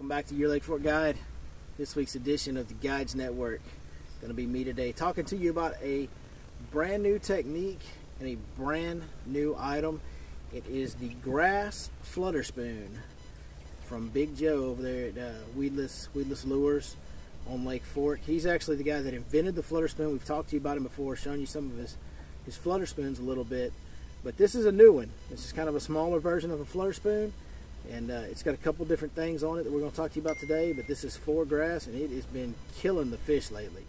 Welcome back to your Lake Fork Guide. This week's edition of the Guides Network. Going to be me today talking to you about a brand new technique and a brand new item. It is the grass flutter spoon from Big Joe over there at Weedless Lures on Lake Fork. He's actually the guy that invented the flutter spoon. We've talked to you about him before, shown you some of his flutter spoons a little bit. But this is a new one. This is kind of a smaller version of a flutter spoon. And it's got a couple different things on it that we're going to talk to you about today. But this is for grass, and it has been killing the fish lately.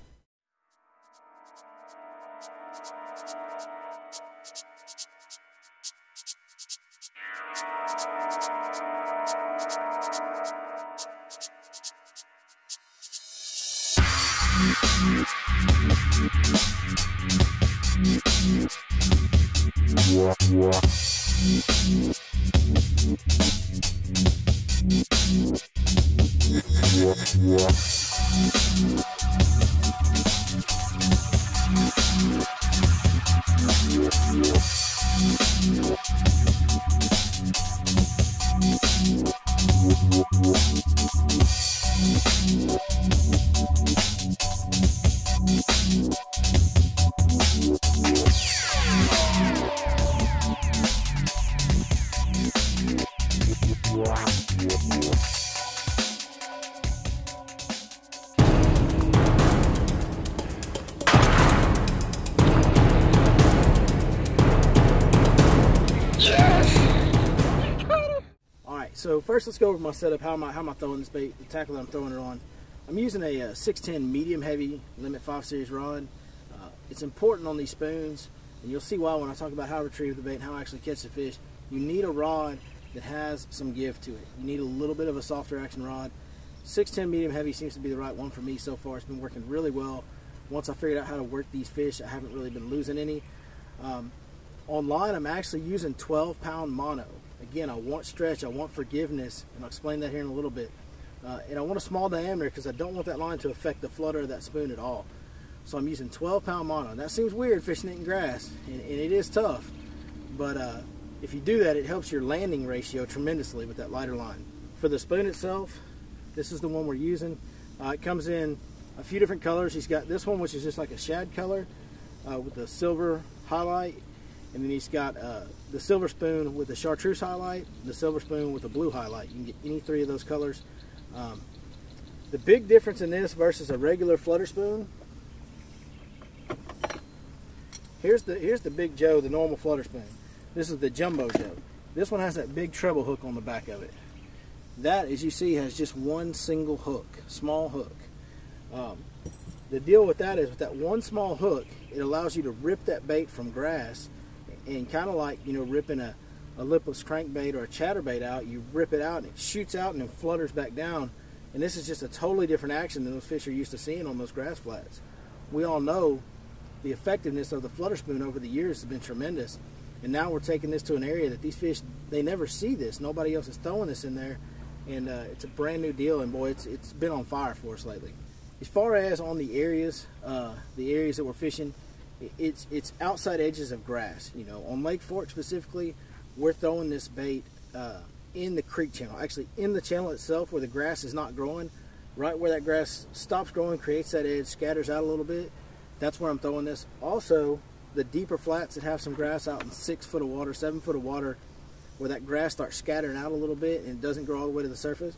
So first, let's go over my setup. How am I throwing this bait? The tackle that I'm throwing it on. I'm using a 610 medium heavy Limit 5 series rod. It's important on these spoons, and you'll see why when I talk about how to retrieve the bait and how I actually catch the fish. You need a rod that has some give to it. You need a little bit of a softer action rod. 610 medium heavy seems to be the right one for me so far. It's been working really well. Once I figured out how to work these fish, I haven't really been losing any. Online, I'm actually using 12-pound mono. Again, I want stretch, I want forgiveness, and I'll explain that here in a little bit. And I want a small diameter because I don't want that line to affect the flutter of that spoon at all. So I'm using 12-pound mono. And that seems weird fishing it in grass, and it is tough. But if you do that, it helps your landing ratio tremendously with that lighter line. For the spoon itself, this is the one we're using. It comes in a few different colors. He's got this one, which is just like a shad color with a silver highlight. And then he's got the silver spoon with the chartreuse highlight, the silver spoon with a blue highlight. You can get any three of those colors. The big difference in this versus a regular flutter spoon, here's the Big Joe, the normal flutter spoon. This is the Jumbo Joe. This one has that big treble hook on the back of it. That, as you see, has just one single hook, small hook. The deal with that is with that one small hook, it allows you to rip that bait from grass. And kind of like, you know, ripping a lipless crankbait or a chatterbait out, you rip it out and it shoots out and then flutters back down. And this is just a totally different action than those fish are used to seeing on those grass flats. We all know the effectiveness of the flutter spoon over the years has been tremendous. And now we're taking this to an area that these fish, they never see this. Nobody else is throwing this in there. And it's a brand new deal, and boy, it's been on fire for us lately. As far as on the areas that we're fishing, it's outside edges of grass. You know, on Lake Fork specifically, we're throwing this bait in the creek channel, actually in the channel itself where the grass is not growing. Right where that grass stops growing, creates that edge, scatters out a little bit. That's where I'm throwing this. Also, the deeper flats that have some grass out in 6 foot of water, 7 foot of water, where that grass starts scattering out a little bit and it doesn't grow all the way to the surface,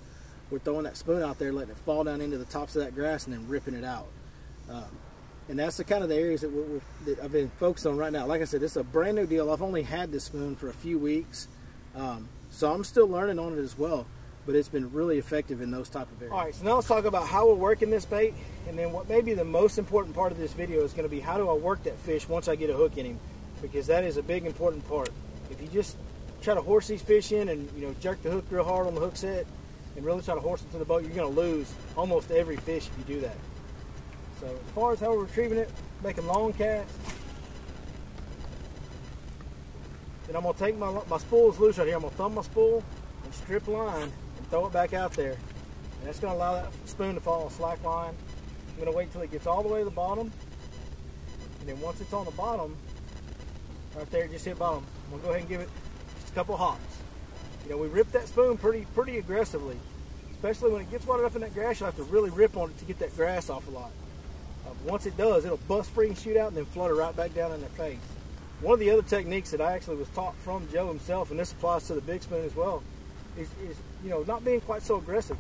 we're throwing that spoon out there, letting it fall down into the tops of that grass and then ripping it out. And that's the kind of the areas that I've been focused on right now. Like I said, this is a brand new deal. I've only had this spoon for a few weeks, so I'm still learning on it as well. But it's been really effective in those type of areas. All right, so now let's talk about how we're working this bait, and then what may be the most important part of this video is going to be how do I work that fish once I get a hook in him, because that is a big important part. If you just try to horse these fish in and, you know, jerk the hook real hard on the hook set and really try to horse them to the boat, you're going to lose almost every fish if you do that. So as far as how we're retrieving it, making long casts. Then I'm going to take my spool is loose right here. I'm going to thumb my spool and strip line and throw it back out there. And that's going to allow that spoon to fall on a slack line. I'm going to wait until it gets all the way to the bottom. And then once it's on the bottom, right there, just hit bottom, I'm going to go ahead and give it just a couple of hops. You know, we ripped that spoon pretty aggressively. especially when it gets watered up in that grass, you'll have to really rip on it to get that grass off a lot. Once it does, it'll bust free and shoot out and then flutter right back down in their face. One of the other techniques that I actually was taught from Joe himself, and this applies to the big spoon as well, is you know, not being quite so aggressive.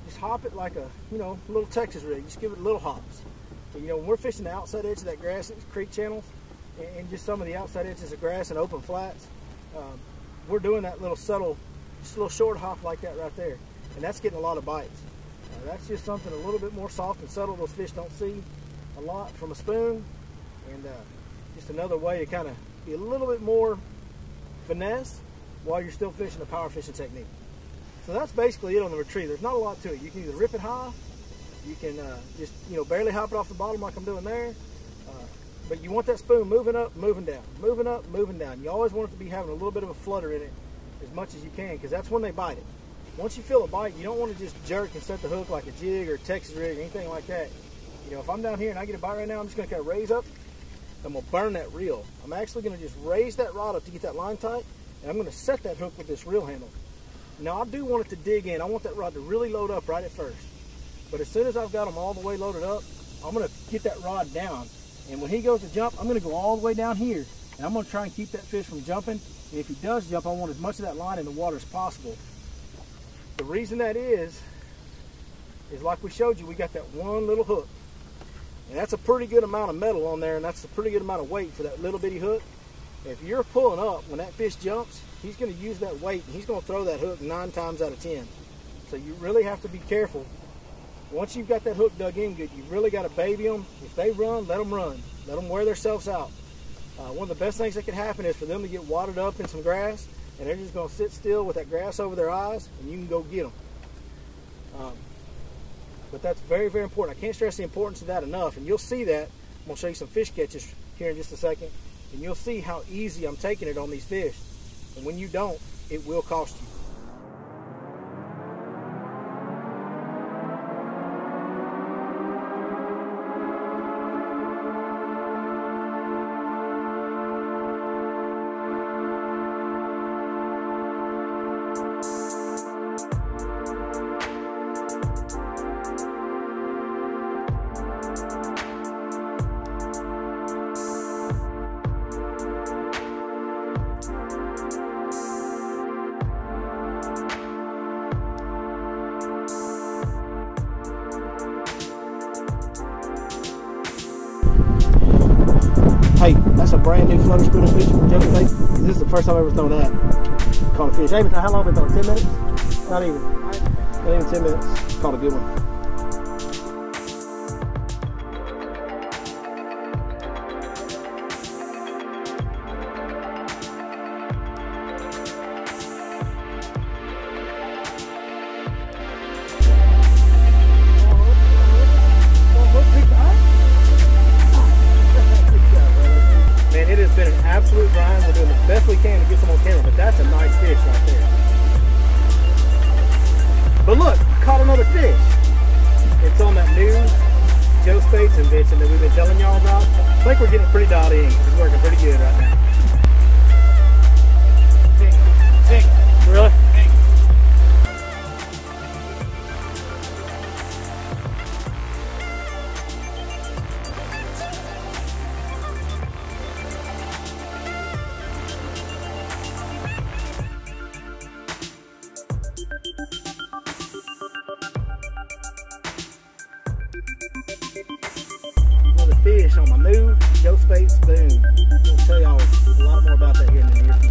Just hop it like a, you know, little Texas rig. Just give it little hops. And, you know, when we're fishing the outside edge of that grass, creek channels, and just some of the outside edges of grass and open flats, we're doing that little subtle, just a little short hop like that right there. And that's getting a lot of bites. That's just something a little bit more soft and subtle those fish don't see a lot from a spoon. And just another way to kind of be a little bit more finesse while you're still fishing a power fishing technique. So that's basically it on the retrieve. There's not a lot to it. You can either rip it high, you can just, you know, barely hop it off the bottom like I'm doing there, but you want that spoon moving up, moving down, moving up, moving down. You always want it to be having a little bit of a flutter in it as much as you can, because that's when they bite it. Once you feel a bite, you don't want to just jerk and set the hook like a jig or a Texas rig or anything like that. You know, if I'm down here and I get a bite right now, I'm just going to kind of raise up. I'm going to burn that reel. I'm actually going to just raise that rod up to get that line tight, and I'm going to set that hook with this reel handle. Now, I do want it to dig in. I want that rod to really load up right at first. But as soon as I've got them all the way loaded up, I'm going to get that rod down. And when he goes to jump, I'm going to go all the way down here. And I'm going to try and keep that fish from jumping. And if he does jump, I want as much of that line in the water as possible. The reason that is like we showed you, we got that one little hook. And that's a pretty good amount of metal on there, and that's a pretty good amount of weight for that little bitty hook. If you're pulling up, when that fish jumps, he's going to use that weight, and he's going to throw that hook 9 times out of 10. So you really have to be careful. Once you've got that hook dug in good, you really got to baby them. If they run, let them run. Let them wear themselves out. One of the best things that could happen is for them to get watered up in some grass, and they're just going to sit still with that grass over their eyes, and you can go get them. But that's very, very important. I can't stress the importance of that enough, and you'll see that. I'm going to show you some fish catches here in just a second, and you'll see how easy I'm taking it on these fish. And when you don't, it will cost you. Hey, that's a brand new flutter spoon fish from Joe Spaits. This is the first time I've ever thrown that. Caught a fish. How long have we thrown? 10 minutes? Not even 10 minutes. Caught a good one. Been an absolute grind. We're doing the best we can to get some on camera, but that's a nice fish right there. But look, I caught another fish. It's on that new Joe Spaits invention that we've been telling y'all about. I think we're getting pretty dialed in. It's working pretty good right now. Sing. Really? Fish on my new Joe Spaits spoon. I'll tell y'all a lot more about that here in the near future.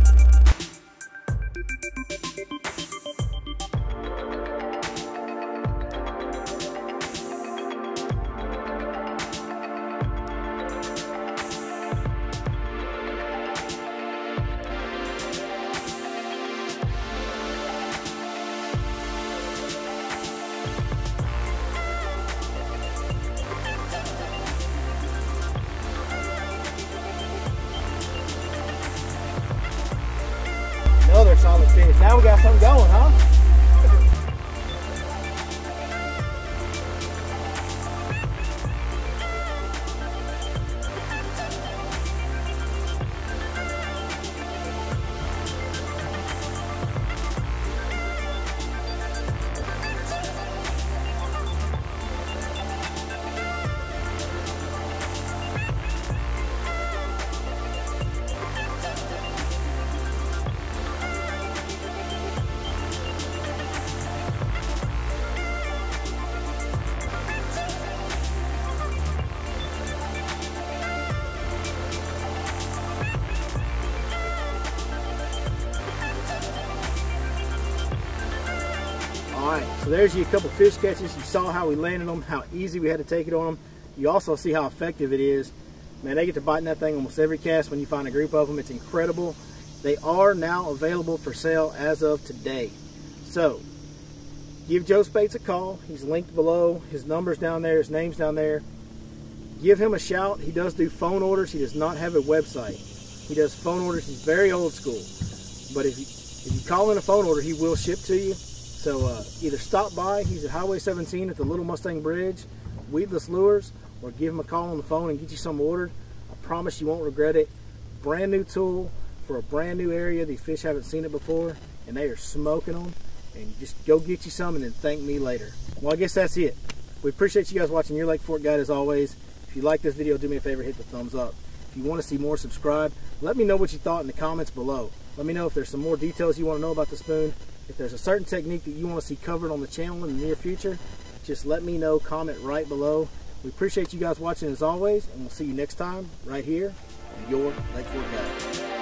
Another solid fish. Now we got something going, huh? there's you a couple fish catches. You saw how we landed them, how easy we had to take it on them. You also see how effective it is. Man, they get to biting that thing almost every cast when you find a group of them. It's incredible. They are now available for sale as of today. So, give Joe Spaits a call. He's linked below. His number's down there. His name's down there. Give him a shout. He does do phone orders. He does not have a website. He does phone orders. He's very old school. But if you call in a phone order, he will ship to you. So either stop by. He's at Highway 17 at the Little Mustang Bridge, Weedless Lures, or give him a call on the phone and get you some ordered. I promise you won't regret it. Brand new tool for a brand new area. These fish haven't seen it before, and they are smoking them. And just go get you some and then thank me later. Well, I guess that's it. We appreciate you guys watching your Lake Fork Guide as always. If you like this video, do me a favor, hit the thumbs up. If you want to see more, subscribe. Let me know what you thought in the comments below. Let me know if there's some more details you want to know about the spoon. If there's a certain technique that you want to see covered on the channel in the near future, just let me know, comment right below. We appreciate you guys watching as always, and we'll see you next time right here on your Lake Fork Guide.